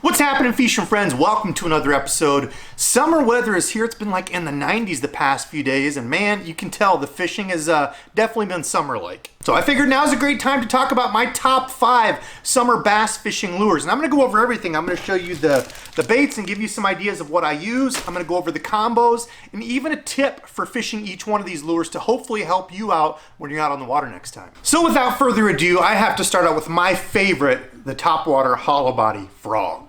What's happening, fishing friends? Welcome to another episode. Summer weather is here. It's been like in the 90s the past few days, and man, you can tell the fishing has definitely been summer-like. So I figured now's a great time to talk about my top 5 summer bass fishing lures. And I'm going to go over everything. I'm going to show you the baits and give you some ideas of what I use. I'm going to go over the combos and even a tip for fishing each one of these lures to hopefully help you out when you're out on the water next time. So without further ado, I have to start out with my favorite, the Topwater hollow body frog.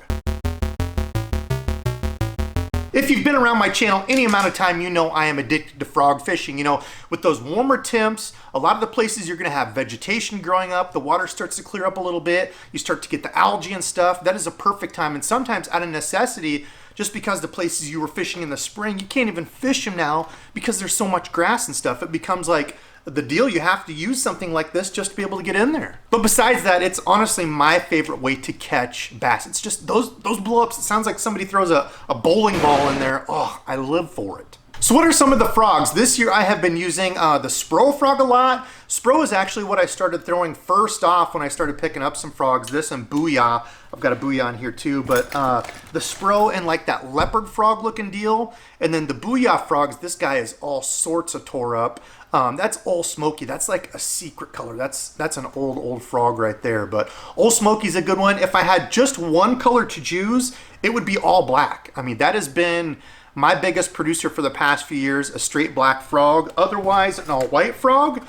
If you've been around my channel any amount of time, you know I am addicted to frog fishing. You know, with those warmer temps, a lot of the places you're going to have vegetation growing up, the water starts to clear up a little bit, you start to get the algae and stuff. That is a perfect time, and sometimes out of necessity, just because the places you were fishing in the spring, you can't even fish them now because there's so much grass and stuff. It becomes like the deal. You have to use something like this just to be able to get in there. But besides that, it's honestly my favorite way to catch bass. It's just those blow-ups. It sounds like somebody throws a bowling ball in there. Oh, I live for it. So what are some of the frogs? This year I have been using the Spro frog a lot. Spro is actually what I started throwing first off when I started picking up some frogs. This and Booyah. I've got a Booyah in here too, but the Spro and like that leopard frog looking deal. And then the Booyah frogs, this guy is all sorts of tore up. That's Old Smoky. That's like a secret color. That's an old frog right there. But Old Smoky's a good one. If I had just one color to choose, it would be all black. I mean, that has been my biggest producer for the past few years, a straight black frog. Otherwise, an all white frog.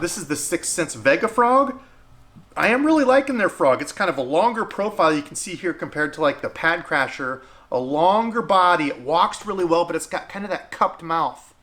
This is the 6th Sense Vega frog. I am really liking their frog. It's kind of a longer profile you can see here compared to like the Pad Crasher. A longer body. It walks really well, but it's got kind of that cupped mouth.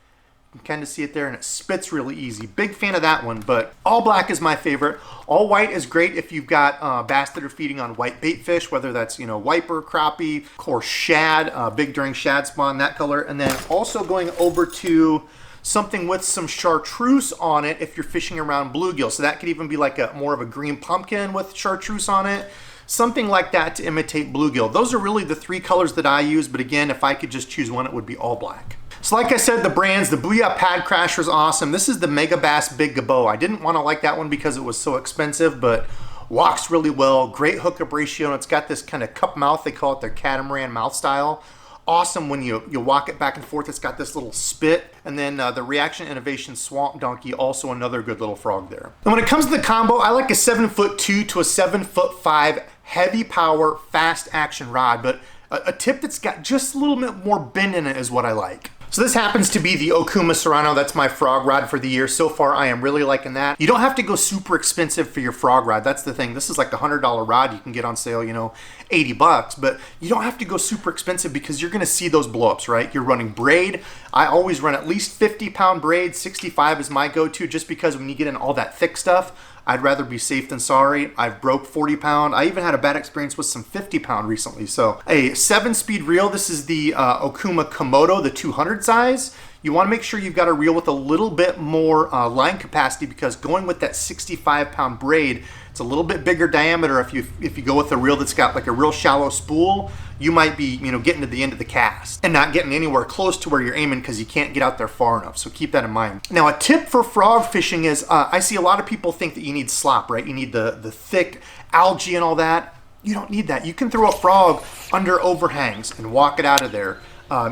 You can kind of see it there, and it spits really easy. Big fan of that one, but all black is my favorite. All white is great if you've got bass that are feeding on white bait fish, whether that's, you know, wiper, crappie, of course shad, big during shad spawn, that color. And then also going over to something with some chartreuse on it if you're fishing around bluegill. So that could even be like more of a green pumpkin with chartreuse on it. Something like that to imitate bluegill. Those are really the 3 colors that I use, but again, if I could just choose one, it would be all black. So like I said, the brands, the Booyah Pad Crasher is awesome. This is the Mega Bass Big Gabo. I didn't want to like that one because it was so expensive, but walks really well. Great hookup ratio, and it's got this kind of cup mouth. They call it their catamaran mouth style. Awesome when you walk it back and forth. It's got this little spit. And then the Reaction Innovation Swamp Donkey, also another good little frog there. And when it comes to the combo, I like a 7'2" to a 7'5" heavy power, fast action rod. But a tip that's got just a little bit more bend in it is what I like. So this happens to be the Okuma Serrano. That's my frog rod for the year. So far, I am really liking that. You don't have to go super expensive for your frog rod. That's the thing. This is like a $100 rod you can get on sale, you know, 80 bucks. But you don't have to go super expensive because you're going to see those blow-ups, right? You're running braid. I always run at least 50-pound braid. 65 is my go-to just because when you get in all that thick stuff, I'd rather be safe than sorry. I've broke 40-pound. I even had a bad experience with some 50-pound recently. So a 7-speed reel. This is the Okuma Komodo, the 200 size. You want to make sure you've got a reel with a little bit more line capacity because going with that 65-pound braid, it's a little bit bigger diameter. If you go with a reel that's got like a real shallow spool, you might be, you know, getting to the end of the cast and not getting anywhere close to where you're aiming because you can't get out there far enough. So keep that in mind. Now, a tip for frog fishing is I see a lot of people think that you need slop, right? You need the thick algae and all that. You don't need that. You can throw a frog under overhangs and walk it out of there.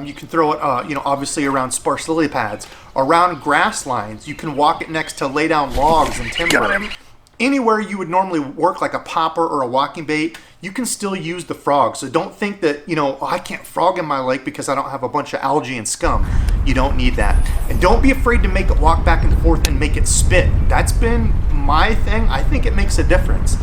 You can throw it, you know, obviously around sparse lily pads, around grass lines. You can walk it next to lay down logs and timber. Anywhere you would normally work like a popper or a walking bait, you can still use the frog. So don't think that, you know, oh, I can't frog in my lake because I don't have a bunch of algae and scum. You don't need that. And don't be afraid to make it walk back and forth and make it spit. That's been my thing. I think it makes a difference.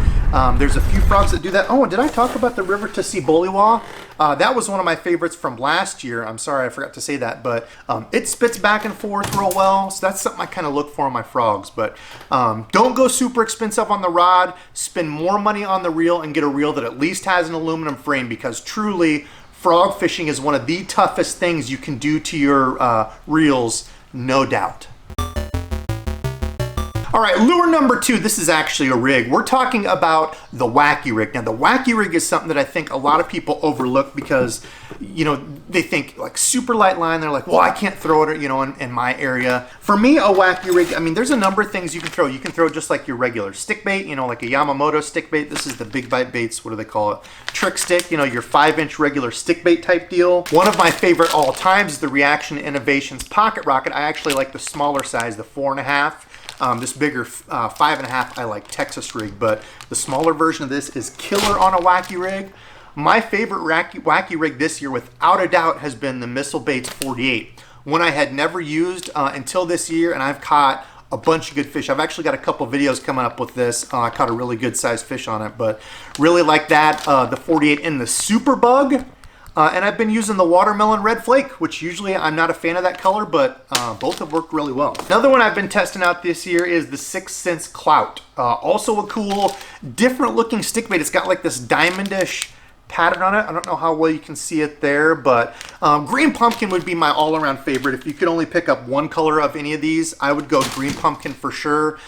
There's a few frogs that do that. Oh, did I talk about the River to Sea Boliwa? That was one of my favorites from last year. I'm sorry, I forgot to say that, but it spits back and forth real well. So that's something I kind of look for in my frogs. But don't go super expensive on the rod. Spend more money on the reel and get a reel that at least has an aluminum frame because truly, frog fishing is one of the toughest things you can do to your reels, no doubt. All right, lure number 2, this is actually a rig. We're talking about the Wacky Rig. Now, the Wacky Rig is something that I think a lot of people overlook because, you know, they think like super light line. They're like, well, I can't throw it, you know, in my area. For me, a Wacky Rig, I mean, there's a number of things you can throw. You can throw just like your regular stick bait, you know, like a Yamamoto stick bait. This is the Big Bite Baits, what do they call it? Trick stick, you know, your 5-inch regular stick bait type deal. One of my favorite all times is the Reaction Innovations Pocket Rocket. I actually like the smaller size, the 4.5. This bigger 5.5, I like Texas rig, but the smaller version of this is killer on a Wacky Rig. My favorite Wacky Rig this year, without a doubt, has been the Missile Baits 48. One I had never used until this year, and I've caught a bunch of good fish. I've actually got a couple videos coming up with this. I caught a really good sized fish on it, but really like that. The 48 in the Super Bug. And I've been using the Watermelon Red Flake, which usually I'm not a fan of that color, but both have worked really well. Another one I've been testing out this year is the 6th Sense Clout. Also a cool, different looking stick bait. It's got like this diamondish pattern on it. I don't know how well you can see it there, but green pumpkin would be my all-around favorite. If you could only pick up one color of any of these, I would go green pumpkin for sure.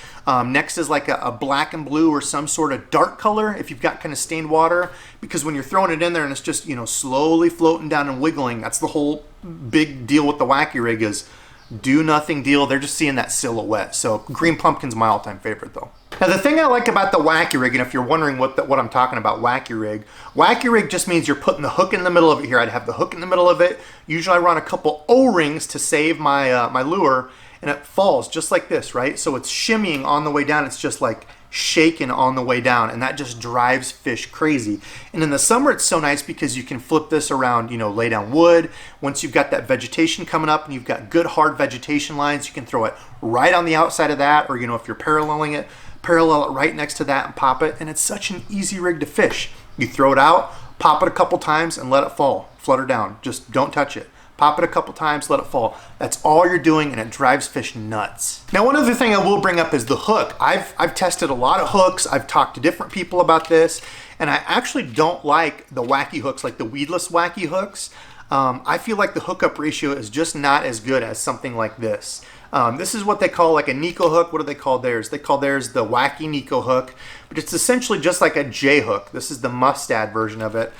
Next is like a black and blue or some sort of dark color if you've got kind of stained water, because when you're throwing it in there and it's just, you know, slowly floating down and wiggling, that's the whole big deal with the Wacky Rig is do nothing deal. They're just seeing that silhouette. So green pumpkin's my all-time favorite though. Now the thing I like about the Wacky Rig, and if you're wondering what I'm talking about, Wacky Rig just means you're putting the hook in the middle of it here. I'd have the hook in the middle of it. Usually I run a couple O-rings to save my my lure, and it falls just like this, right? So it's shimmying on the way down. It's just like shaking on the way down, and that just drives fish crazy. And in the summer, it's so nice because you can flip this around, you know, lay down wood. Once you've got that vegetation coming up and you've got good hard vegetation lines, you can throw it right on the outside of that, or, you know, if you're paralleling it, parallel it right next to that and pop it. And it's such an easy rig to fish. You throw it out, pop it a couple times and let it fall, flutter down. Just don't touch it. Pop it a couple times, let it fall. That's all you're doing, and it drives fish nuts. Now, one other thing I will bring up is the hook. I've tested a lot of hooks. I've talked to different people about this, and I actually don't like the wacky hooks, like the weedless wacky hooks. I feel like the hookup ratio is just not as good as something like this. This is what they call like a Nico hook. What do they call theirs? They call theirs the Wacky Nico hook, but it's essentially just like a J hook. This is the Mustad version of it.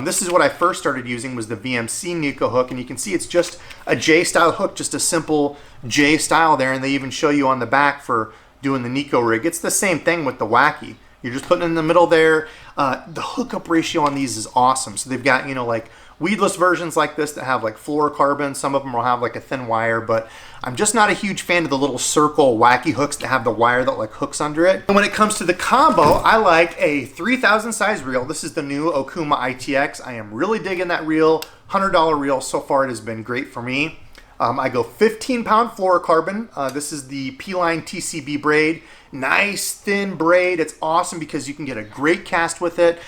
This is what I first started using, was the VMC Nico hook, and you can see it's just a J style hook, just a simple J style there, and they even show you on the back for doing the Nico rig. It's the same thing with the Wacky. You're just putting it in the middle there. The hookup ratio on these is awesome. So they've got, you know, like weedless versions like this that have like fluorocarbon. Some of them will have like a thin wire, but I'm just not a huge fan of the little circle wacky hooks that have the wire that like hooks under it. And when it comes to the combo, I like a 3000 size reel. This is the new Okuma ITX. I am really digging that reel. $100 reel. So far it has been great for me. I go 15-pound fluorocarbon. This is the P-Line TCB braid. Nice thin braid. It's awesome because you can get a great cast with it.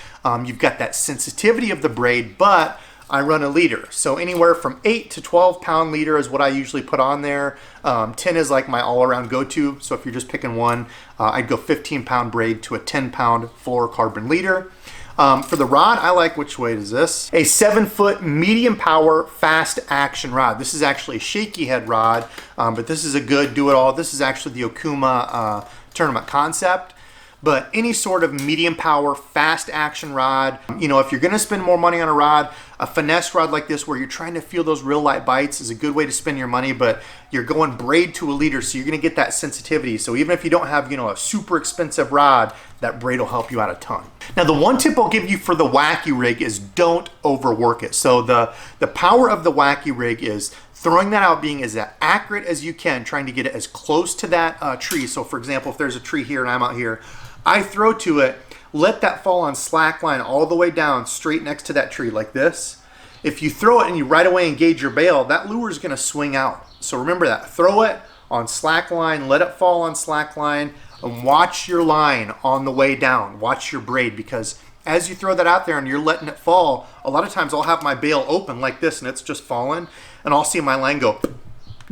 You've got that sensitivity of the braid, but I run a leader. So anywhere from 8 to 12-pound leader is what I usually put on there. 10 is like my all-around go-to. So if you're just picking one, I'd go 15-pound braid to a 10-pound fluorocarbon leader. For the rod, I like, which weight is this? A 7-foot medium power fast action rod. This is actually a shaky head rod, but this is a good do-it-all. This is actually the Okuma tournament concept. But any sort of medium power fast action rod, you know, if you're gonna spend more money on a rod, a finesse rod like this where you're trying to feel those real light bites is a good way to spend your money, but you're going braid to a leader, so you're gonna get that sensitivity. So even if you don't have, you know, a super expensive rod, that braid will help you out a ton. Now, the one tip I'll give you for the Wacky Rig is don't overwork it. So the power of the Wacky Rig is throwing that out, being as accurate as you can, trying to get it as close to that tree. So for example, if there's a tree here and I'm out here, I throw to it, let that fall on slack line all the way down straight next to that tree like this. If you throw it and you right away engage your bail, that lure is gonna swing out. So remember that, throw it on slack line, let it fall on slack line, and watch your line on the way down. Watch your braid, because as you throw that out there and you're letting it fall, a lot of times I'll have my bail open like this and it's just falling, and I'll see my line go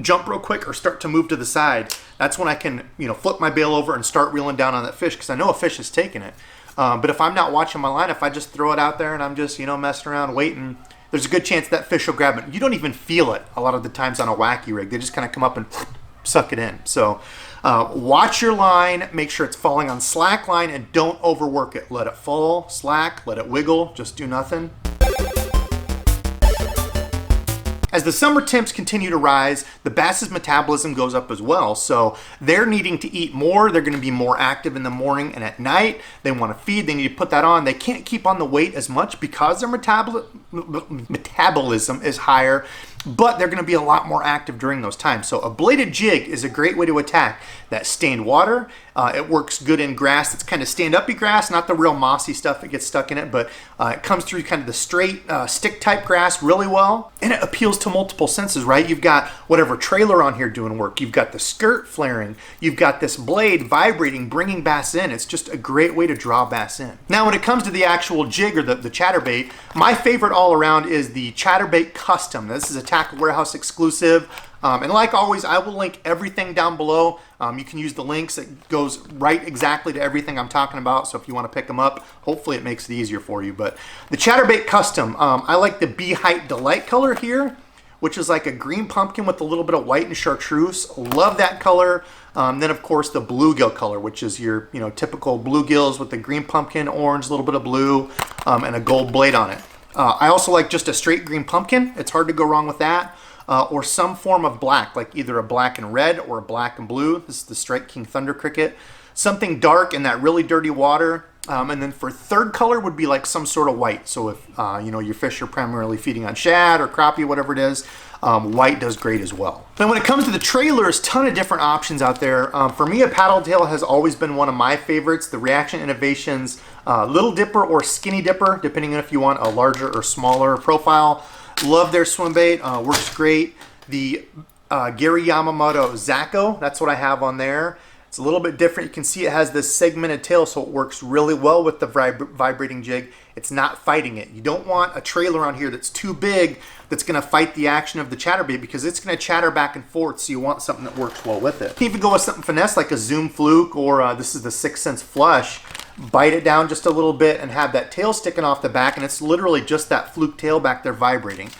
jump real quick or start to move to the side. That's when I can, you know, flip my bail over and start reeling down on that fish, because I know a fish is taking it. But if I'm not watching my line, if I just throw it out there and I'm just, you know, messing around waiting, there's a good chance that fish will grab it. You don't even feel it a lot of the times on a Wacky Rig. They just kind of come up and suck it in. So Watch your line, make sure it's falling on slack line, and don't overwork it. Let it fall, slack, let it wiggle, just do nothing. As the summer temps continue to rise, the bass's metabolism goes up as well. So they're needing to eat more. They're going to be more active in the morning and at night. They want to feed. They need to put that on. They can't keep on the weight as much because their metabolism is higher, but they're going to be a lot more active during those times. So a bladed jig is a great way to attack that stained water. It works good in grass that's kind of stand-uppy grass, not the real mossy stuff that gets stuck in it, but it comes through kind of the straight stick-type grass really well, and it appeals to multiple senses, right? You've got whatever trailer on here doing work. You've got the skirt flaring. You've got this blade vibrating, bringing bass in. It's just a great way to draw bass in. Now, when it comes to the actual jig or the chatterbait, my favorite all around is the Chatterbait Custom. This is a Tackle Warehouse exclusive. And like always, I will link everything down below. You can use the links. It goes right exactly to everything I'm talking about. So if you want to pick them up, hopefully it makes it easier for you. But the Chatterbait Custom, I like the Bee Height Delight color here, which is like a green pumpkin with a little bit of white and chartreuse. Love that color. Then of course the bluegill color, which is your typical bluegills with the green pumpkin, orange, a little bit of blue, and a gold blade on it. I also like just a straight green pumpkin. It's hard to go wrong with that. Or some form of black, like either a black and red or a black and blue. This is the Strike King Thunder Cricket. Something dark in that really dirty water. And then for third color would be like some sort of white. So if your fish are primarily feeding on shad or crappie, whatever it is, white does great as well. Then when it comes to the trailers, ton of different options out there. For me, a paddle tail has always been one of my favorites. The Reaction Innovations Little Dipper or Skinny Dipper, depending on if you want a larger or smaller profile. Love their swim bait, works great. The Gary Yamamoto Zaco, that's what I have on there. It's a little bit different. You can see it has this segmented tail, so it works really well with the vibrating jig. It's not fighting it. You don't want a trailer on here that's too big that's going to fight the action of the chatterbait because it's going to chatter back and forth, so you want something that works well with it. You can even go with something finesse like a Zoom Fluke or this is the 6th Sense Flush. Bite it down just a little bit and have that tail sticking off the back, and it's literally just that fluke tail back there vibrating.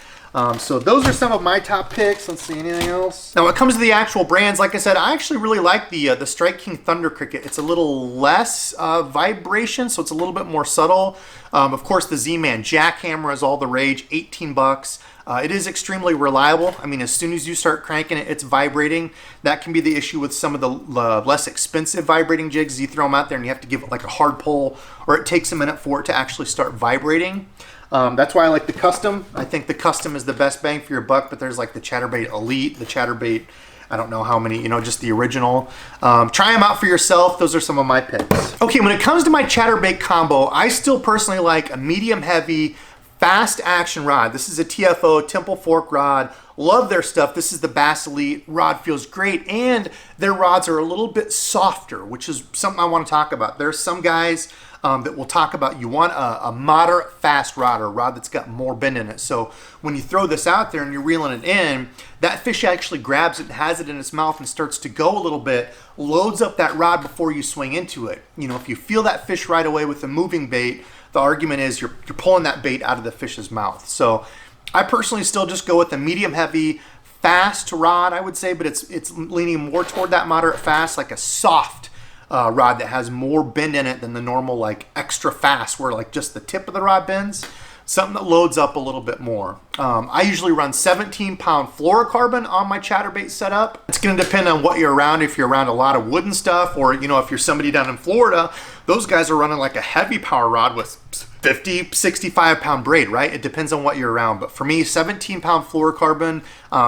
So those are some of my top picks. Let's see, anything else? Now when it comes to the actual brands, like I said, I actually really like the Strike King Thunder Cricket. It's a little less vibration, so it's a little bit more subtle. Of course, the Z-Man Jackhammer is all the rage, 18 bucks. It is extremely reliable. I mean, as soon as you start cranking it, it's vibrating. That can be the issue with some of the less expensive vibrating jigs. You throw them out there and you have to give it like a hard pull, or it takes a minute for it to actually start vibrating. That's why I like the Custom. I think the Custom is the best bang for your buck, but there's like the Chatterbait Elite, the Chatterbait, I don't know how many, just the original. Try them out for yourself. Those are some of my picks. Okay, when it comes to my Chatterbait combo, I still personally like a medium heavy, fast action rod. This is a TFO Temple Fork rod. Love their stuff. This is the Bass Elite. Rod feels great, and their rods are a little bit softer, which is something I want to talk about. There's some guys that will talk about you want a moderate fast rod, or a rod that's got more bend in it. So when you throw this out there and you're reeling it in, that fish actually grabs it and has it in its mouth and starts to go a little bit, loads up that rod before you swing into it. If you feel that fish right away with a moving bait, the argument is you're pulling that bait out of the fish's mouth. So I personally still just go with a medium heavy, fast rod, I would say, but it's leaning more toward that moderate fast, like a soft rod that has more bend in it than the normal like extra fast where like just the tip of the rod bends. Something that loads up a little bit more. I usually run 17-pound fluorocarbon on my chatterbait setup. It's going to depend on what you're around. If you're around a lot of wooden stuff, or if you're somebody down in Florida, those guys are running like a heavy power rod with 50, 65-pound braid, right? It depends on what you're around. But for me, 17-pound fluorocarbon,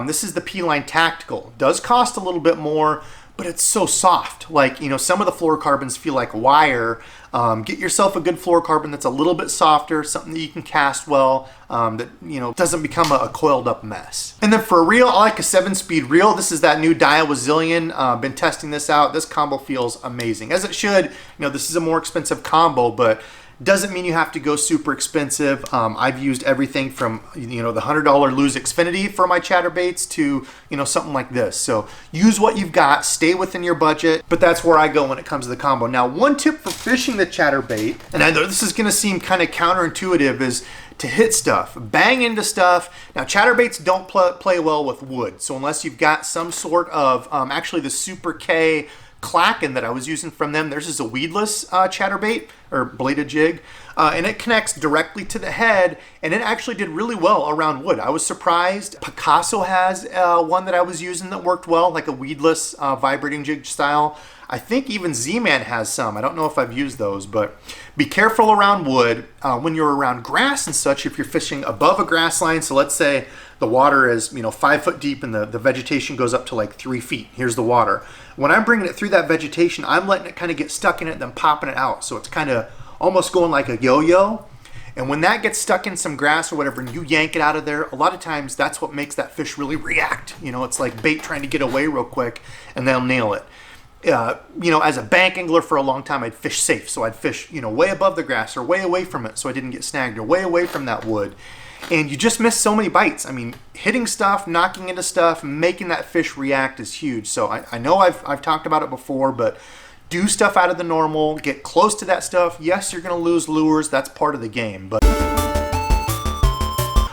this is the P-Line Tactical. Does cost a little bit more, but it's so soft. Like, some of the fluorocarbons feel like wire. Get yourself a good fluorocarbon that's a little bit softer, something that you can cast well, that, doesn't become a coiled up mess. And then for a reel, I like a 7-speed reel. This is that new Daiwa Zillion. Been testing this out. This combo feels amazing, as it should. This is a more expensive combo, but doesn't mean you have to go super expensive. I've used everything from the $100 Lose Xfinity for my chatterbaits to something like this. So use what you've got, stay within your budget, but that's where I go when it comes to the combo. Now, one tip for fishing the chatterbait, and I know this is going to seem kind of counterintuitive, is to hit stuff, bang into stuff. Now, chatterbaits don't play well with wood, so unless you've got some sort of actually the Super K clacking that I was using from them. Theirs is a weedless chatterbait or bladed jig, and it connects directly to the head, and it actually did really well around wood. I was surprised. Picasso has one that I was using that worked well, like a weedless vibrating jig style. I think even Z-Man has some. I don't know if I've used those, but be careful around wood. When you're around grass and such, if you're fishing above a grass line, so let's say the water is 5 foot deep and the vegetation goes up to like 3 feet. Here's the water. When I'm bringing it through that vegetation, I'm letting it kind of get stuck in it, then popping it out. So it's kind of almost going like a yo-yo. And when that gets stuck in some grass or whatever and you yank it out of there, a lot of times that's what makes that fish really react. It's like bait trying to get away real quick, and they'll nail it. As a bank angler for a long time, I'd fish safe. So I'd fish, way above the grass or way away from it so I didn't get snagged, or way away from that wood. And you just miss so many bites. I mean, hitting stuff, knocking into stuff, making that fish react is huge. So I know I've talked about it before, but do stuff out of the normal, get close to that stuff. Yes, you're going to lose lures. That's part of the game. But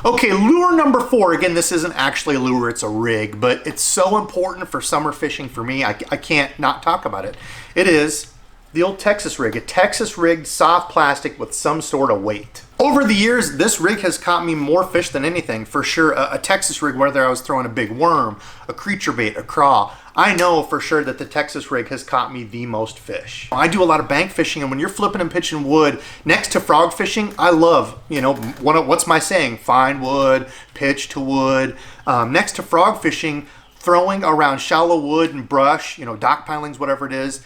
okay, lure number 4. Again, this isn't actually a lure, it's a rig, but it's so important for summer fishing for me, I can't not talk about it. It is the old Texas rig, a Texas rigged soft plastic with some sort of weight. Over the years, this rig has caught me more fish than anything, for sure. A Texas rig, whether I was throwing a big worm, a creature bait, a craw, I know for sure that the Texas rig has caught me the most fish. I do a lot of bank fishing, and when you're flipping and pitching wood next to frog fishing, I love, what's my saying? Find wood, pitch to wood. Next to frog fishing, throwing around shallow wood and brush, dock pilings, whatever it is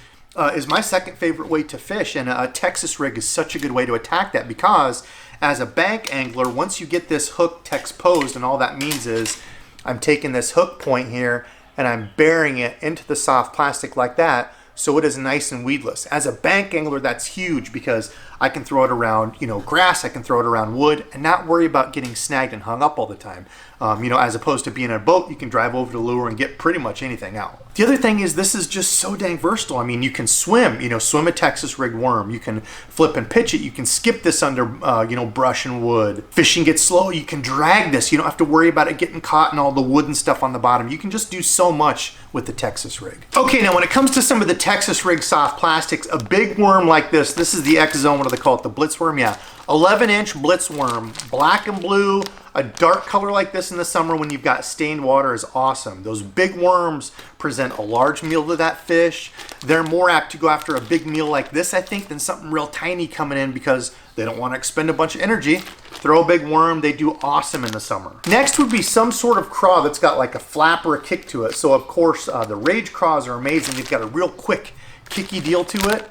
my second favorite way to fish. And a Texas rig is such a good way to attack that, because as a bank angler, once you get this hook texposed, and all that means is I'm taking this hook point here and I'm burying it into the soft plastic like that, so it is nice and weedless. As a bank angler, that's huge, because I can throw it around, grass, I can throw it around wood, and not worry about getting snagged and hung up all the time. As opposed to being in a boat, you can drive over the lure and get pretty much anything out. The other thing is, this is just so dang versatile. I mean, you can swim, swim a Texas rigged worm. You can flip and pitch it. You can skip this under, brush and wood. Fishing gets slow, you can drag this. You don't have to worry about it getting caught in all the wood and stuff on the bottom. You can just do so much with the Texas rig. Okay, now when it comes to some of the Texas rig soft plastics, a big worm like this is the X Zone, what do they call it? The Blitz worm, yeah. 11-inch Blitz worm, black and blue. A dark color like this in the summer when you've got stained water is awesome. Those big worms present a large meal to that fish. They're more apt to go after a big meal like this, I think, than something real tiny coming in, because they don't want to expend a bunch of energy. Throw a big worm, they do awesome in the summer. Next would be some sort of craw that's got like a flap or a kick to it. So of course, the Rage craws are amazing. They've got a real quick, kicky deal to it.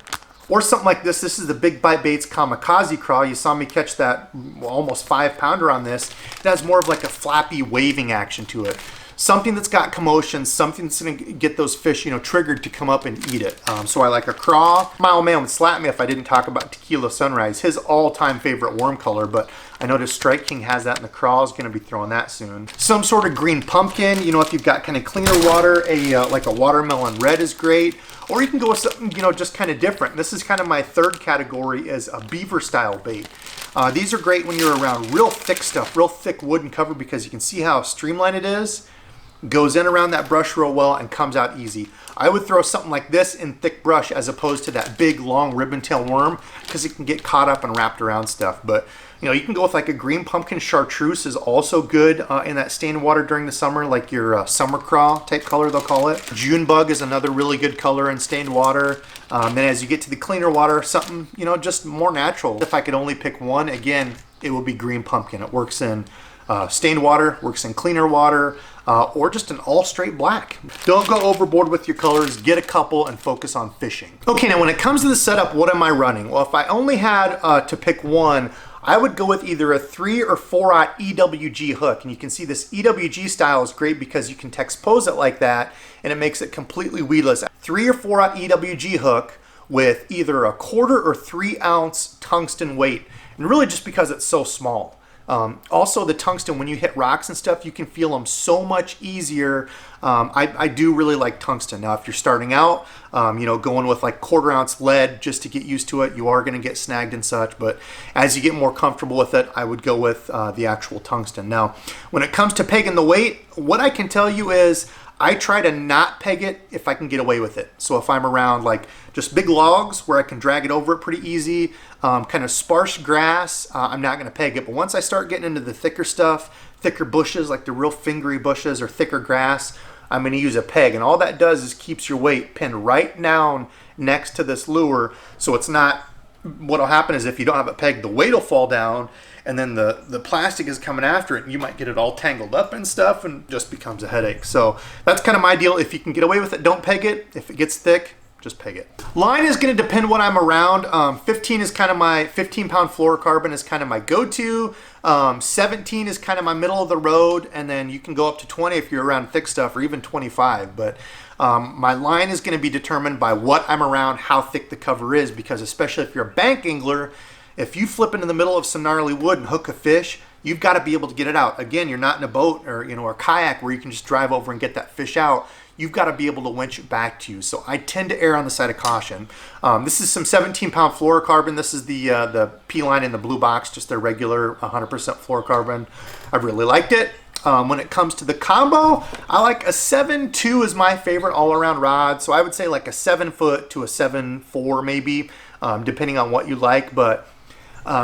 Or something like this. This is the Big Bite Baits Kamikaze Craw. You saw me catch that almost 5-pounder on this. It has more of like a flappy waving action to it. Something that's got commotion, something that's going to get those fish, triggered to come up and eat it. So I like a craw. My old man would slap me if I didn't talk about Tequila Sunrise, his all-time favorite worm color, but I noticed Strike King has that in the craw. Is going to be throwing that soon. Some sort of green pumpkin, if you've got kind of cleaner water, like a watermelon red is great. Or you can go with something, just kind of different. This is kind of my third category, is a beaver style bait. These are great when you're around real thick stuff, real thick wood and cover, because you can see how streamlined it is. Goes in around that brush real well and comes out easy. I would throw something like this in thick brush as opposed to that big long ribbon tail worm, because it can get caught up and wrapped around stuff. But you can go with like a green pumpkin chartreuse is also good in that stained water during the summer, like your summer craw type color they'll call it. June bug is another really good color in stained water. Then as you get to the cleaner water, something just more natural. If I could only pick one, again, it would be green pumpkin. It works in stained water, works in cleaner water, or just an all straight black. Don't go overboard with your colors, get a couple and focus on fishing. Okay, now when it comes to the setup, what am I running? Well, if I only had to pick one, I would go with either a 3 or 4-aught EWG hook. And you can see this EWG style is great because you can texpose it like that and it makes it completely weedless. 3 or 4-aught EWG hook with either a 1/4 or 3 ounce tungsten weight. And really just because it's so small. Also the tungsten, when you hit rocks and stuff, you can feel them so much easier. I do really like tungsten. Now, if you're starting out, going with like 1/4 ounce lead just to get used to it, you are going to get snagged and such. But as you get more comfortable with it, I would go with the actual tungsten. Now, when it comes to pegging the weight, what I can tell you is I try to not peg it if I can get away with it. So if I'm around like just big logs where I can drag it over it pretty easy, kind of sparse grass, I'm not going to peg it. But once I start getting into the thicker stuff, thicker bushes, like the real fingery bushes or thicker grass, I'm going to use a peg. And all that does is keeps your weight pinned right down next to this lure. So it's not, what'll happen is if you don't have it pegged, the weight will fall down and then the plastic is coming after it and you might get it all tangled up and stuff and just becomes a headache. So that's kind of my deal. If you can get away with it, don't peg it. If it gets thick, just peg it. Line is going to depend what I'm around. 15 is kind of my 15-pound fluorocarbon is kind of my go-to. 17 is kind of my middle of the road, and then you can go up to 20 if you're around thick stuff, or even 25. But my line is going to be determined by what I'm around, how thick the cover is, because especially if you're a bank angler, if you flip into the middle of some gnarly wood and hook a fish, you've got to be able to get it out. Again, you're not in a boat or or kayak where you can just drive over and get that fish out. You've got to be able to winch it back to you. So I tend to err on the side of caution. This is some 17-pound fluorocarbon. This is the P-line in the blue box, just their regular 100% fluorocarbon. I really liked it. When it comes to the combo, I like a 7.2 is my favorite all-around rod. So I would say like a 7-foot to a 7.4 maybe, depending on what you like. But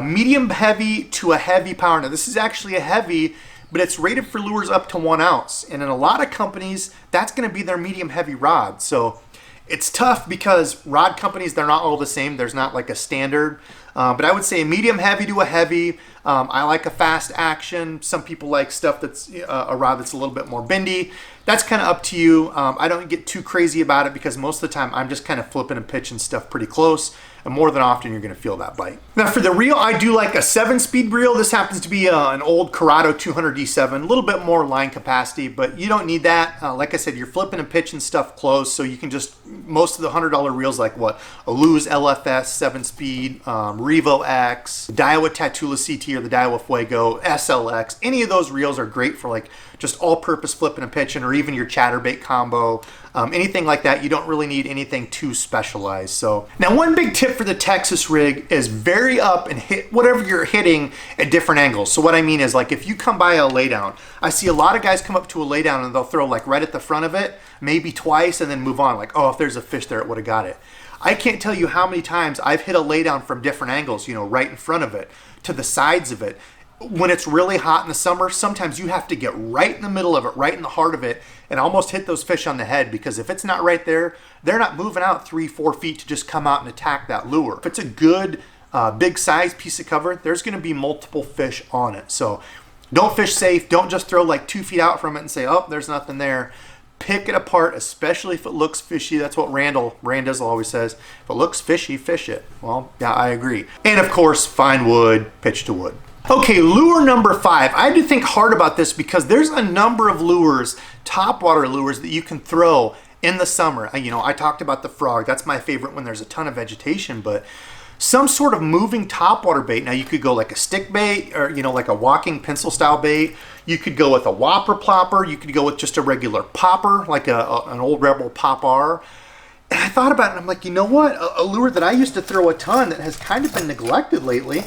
medium heavy to a heavy power. Now this is actually a heavy, but it's rated for lures up to 1 ounce. And in a lot of companies, that's going to be their medium heavy rod. So it's tough because rod companies, they're not all the same. There's not like a standard. But I would say a medium heavy to a heavy. I like a fast action. Some people like stuff that's a rod that's a little bit more bendy. That's kind of up to you. I don't get too crazy about it because most of the time I'm just kind of flipping and pitching stuff pretty close. And more than often, you're going to feel that bite. Now for the reel, I do like a 7-speed reel. This happens to be an old Corrado 200D7, a little bit more line capacity, but you don't need that. Like I said, you're flipping and pitching stuff close, so you can just, most of the $100 reels like what? A Luz LFS 7-speed, Revo X, Daiwa Tatula CT or the Daiwa Fuego, SLX. Any of those reels are great for like just all-purpose flipping and pitching, or even your chatterbait combo. Anything like that, you don't really need anything too specialized. So now one big tip for the Texas rig is vary up and hit whatever you're hitting at different angles. So what I mean is, like, if you come by a laydown, I see a lot of guys come up to a laydown and they'll throw like right at the front of it, maybe twice, and then move on. Like, oh, if there's a fish there, it would have got it. I can't tell you how many times I've hit a laydown from different angles, right in front of it, to the sides of it. When it's really hot in the summer, sometimes you have to get right in the middle of it, right in the heart of it, and almost hit those fish on the head, because if it's not right there, they're not moving out 3-4 feet to just come out and attack that lure. If it's a good big size piece of cover, there's going to be multiple fish on it. So don't fish safe. Don't just throw like 2 feet out from it and say, oh, there's nothing there. Pick it apart, especially if it looks fishy. That's what Randall always says. If it looks fishy, fish it. Well, yeah, I agree. And of course, find wood, pitch to wood. Okay, lure number 5. I had to think hard about this because there's a number of lures, topwater lures, that you can throw in the summer. I talked about the frog. That's my favorite when there's a ton of vegetation, but some sort of moving topwater bait. Now you could go like a stick bait, or like a walking pencil style bait. You could go with a whopper plopper. You could go with just a regular popper, like an old Rebel Pop-R. And I thought about it and I'm like, you know what? A lure that I used to throw a ton that has kind of been neglected lately.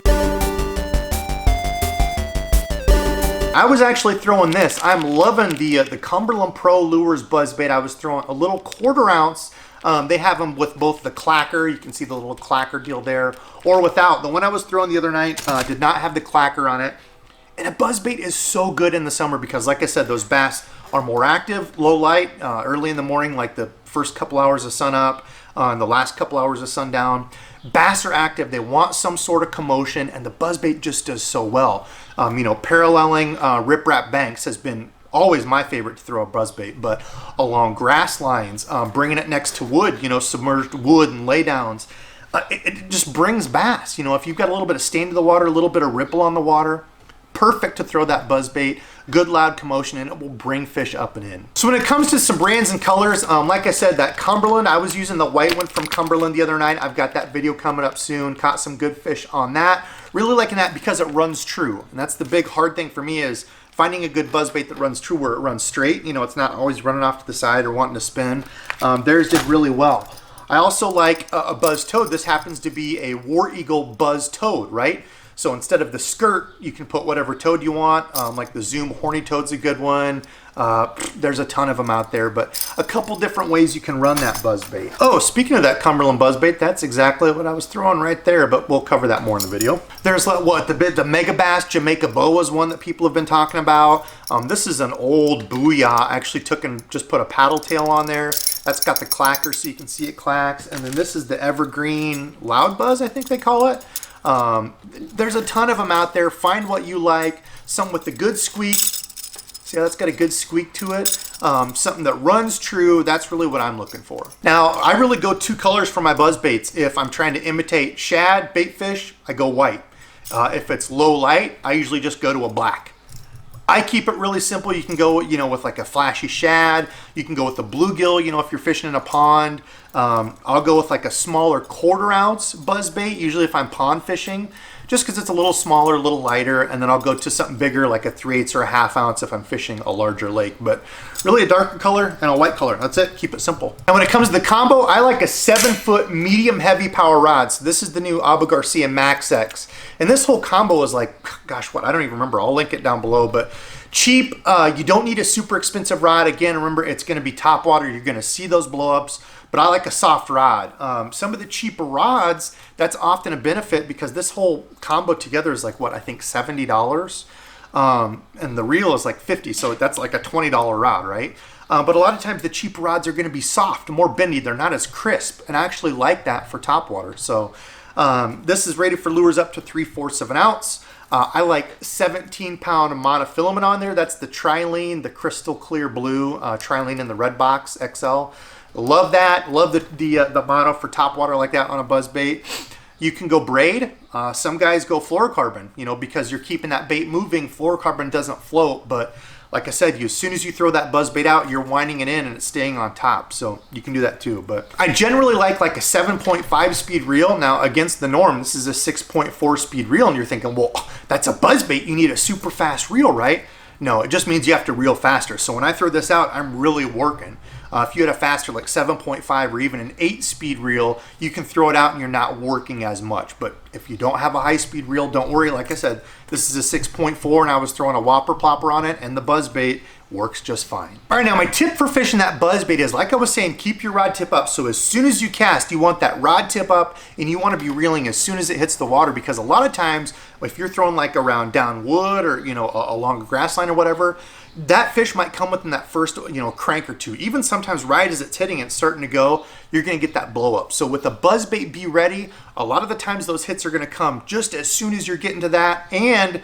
I was actually throwing this. I'm loving the Cumberland Pro Lures Buzzbait. I was throwing a little 1/4 ounce. They have them with both the clacker. You can see the little clacker deal there, or without. The one I was throwing the other night did not have the clacker on it. And a buzzbait is so good in the summer because, like I said, those bass are more active, low light, early in the morning, like the first couple hours of sun up, and the last couple hours of sundown. Bass are active. They want some sort of commotion, and the buzzbait just does so well. Paralleling riprap banks has been always my favorite to throw a buzzbait, but along grass lines, bringing it next to wood, submerged wood and laydowns, it just brings bass. If you've got a little bit of stain to the water, a little bit of ripple on the water, perfect to throw that buzzbait. Good loud commotion, and it will bring fish up and in. So when it comes to some brands and colors, like I said, that Cumberland, I was using the white one from Cumberland the other night. I've got that video coming up soon. Caught some good fish on that. Really liking that because it runs true. And that's the big hard thing for me, is finding a good buzzbait that runs true, where it runs straight. It's not always running off to the side or wanting to spin. Theirs did really well. I also like a Buzz Toad. This happens to be a War Eagle Buzz Toad, right? So instead of the skirt, you can put whatever toad you want, like the Zoom Horny Toad's a good one. There's a ton of them out there, but a couple different ways you can run that buzzbait. Oh, speaking of that Cumberland buzzbait, that's exactly what I was throwing right there, but we'll cover that more in the video. There's what, the Mega Bass Jamaica Boa is one that people have been talking about. This is an old booyah. I actually took and just put a paddle tail on there. That's got the clacker so you can see it clacks. And then this is the Evergreen Loud Buzz, I think they call it. There's a ton of them out there. Find what you like. Some with a good squeak. See how that's got a good squeak to it? Something that runs true. That's really what I'm looking for. Now, I really go two colors for my buzz baits. If I'm trying to imitate shad, bait fish, I go white. If it's low light, I usually just go to a black. I keep it really simple. You can go, with like a flashy shad. You can go with the bluegill, if you're fishing in a pond. I'll go with like a smaller 1/4 ounce buzz bait, usually if I'm pond fishing, just because it's a little smaller, a little lighter. And then I'll go to something bigger, like a 3/8 or a 1/2 ounce if I'm fishing a larger lake. But really a darker color and a white color. That's it. Keep it simple. And when it comes to the combo, I like a 7-foot medium heavy power rod. So this is the new Abu Garcia Max X. And this whole combo is like, gosh, what? I don't even remember. I'll link it down below. But cheap. You don't need a super expensive rod. Again, remember, it's going to be Topwater. You're going to see those blowups. But I like a soft rod. Some of the cheaper rods, that's often a benefit because this whole combo together is like, what, I think $70. And the reel is like $50. So that's like a $20 rod, right? But a lot of times the cheaper rods are going to be soft, more bendy. They're not as crisp. And I actually like that for Topwater. So this is rated for lures up to 3/4 of an ounce. I like 17-pound monofilament on there. That's the Trilene, the crystal clear blue Trilene in the red box XL. Love that. Love the mono for Topwater like that on a buzz bait. You can go braid. Some guys go fluorocarbon, because you're keeping that bait moving. Fluorocarbon doesn't float, but like I said, as soon as you throw that buzz bait out, you're winding it in and it's staying on top. So you can do that too. But I generally like a 7.5 speed reel. Now against the norm, this is a 6.4 speed reel. And you're thinking, well, that's a buzz bait. You need a super fast reel, right? No, it just means you have to reel faster. So when I throw this out, I'm really working. If you had a faster, like 7.5 or even an 8-speed reel, you can throw it out and you're not working as much. But if you don't have a high-speed reel, don't worry. Like I said, this is a 6.4 and I was throwing a whopper plopper on it and the buzz bait works just fine. All right, now my tip for fishing that buzz bait is, like I was saying, keep your rod tip up. So as soon as you cast, you want that rod tip up and you want to be reeling as soon as it hits the water, because a lot of times if you're throwing like around down wood or, along a grass line or whatever, that fish might come within that first, crank or two. Even sometimes right as it's hitting, it's starting to go, you're going to get that blow up. So with a buzz bait, be ready. A lot of the times those hits are going to come just as soon as you're getting to that, and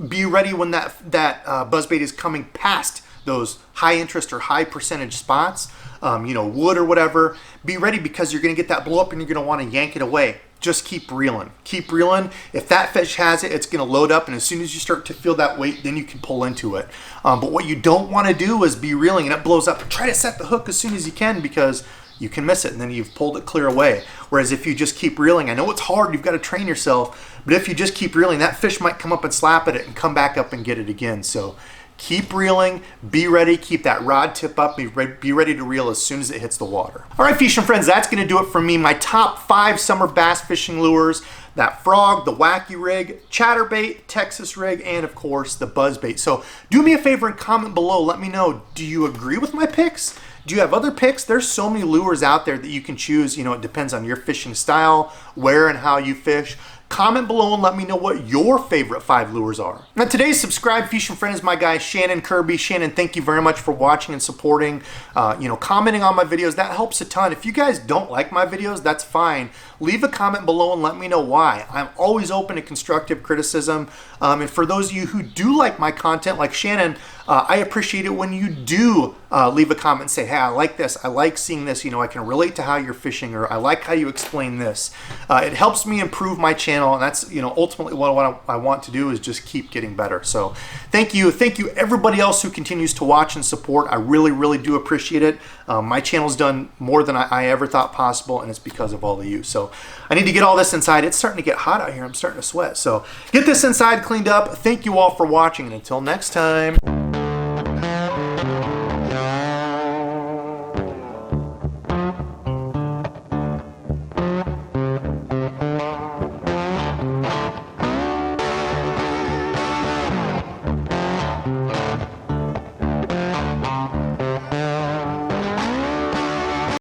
be ready when that buzz bait is coming past those high interest or high percentage spots, wood or whatever. Be ready, because you're going to get that blow up and you're going to want to yank it away. Just keep reeling. Keep reeling. If that fish has it, it's going to load up, and as soon as you start to feel that weight, then you can pull into it. But what you don't want to do is be reeling and it blows up. Try to set the hook as soon as you can, because you can miss it and then you've pulled it clear away. Whereas if you just keep reeling, I know it's hard, you've got to train yourself, but if you just keep reeling, that fish might come up and slap at it and come back up and get it again. So keep reeling, be ready, keep that rod tip up, be ready to reel as soon as it hits the water. All right, fishing friends, that's going to do it for me. My top 5 summer bass fishing lures: that frog, the Wacky Rig, chatterbait, Texas rig, and of course the buzz bait. So do me a favor and comment below. Let me know, do you agree with my picks? Do you have other picks? There's so many lures out there that you can choose. It depends on your fishing style, where and how you fish. Comment below and let me know what your favorite 5 lures are. Now today's subscribed fishing friend is my guy Shannon Kirby. Shannon, thank you very much for watching and supporting, commenting on my videos. That helps a ton. If you guys don't like my videos, that's fine. Leave a comment below and let me know why. I'm always open to constructive criticism. And for those of you who do like my content, like Shannon, I appreciate it when you do leave a comment and say, hey, I like this. I like seeing this. I can relate to how you're fishing, or I like how you explain this. It helps me improve my channel, and that's ultimately what I want to do, is just keep getting better. So thank you everybody else who continues to watch and support. I really do appreciate it. My channel's done more than I ever thought possible, and it's because of all of you. So I need to get all this inside. It's starting to get hot out here. I'm starting to sweat. So get this inside cleaned up. Thank you all for watching, and until next time.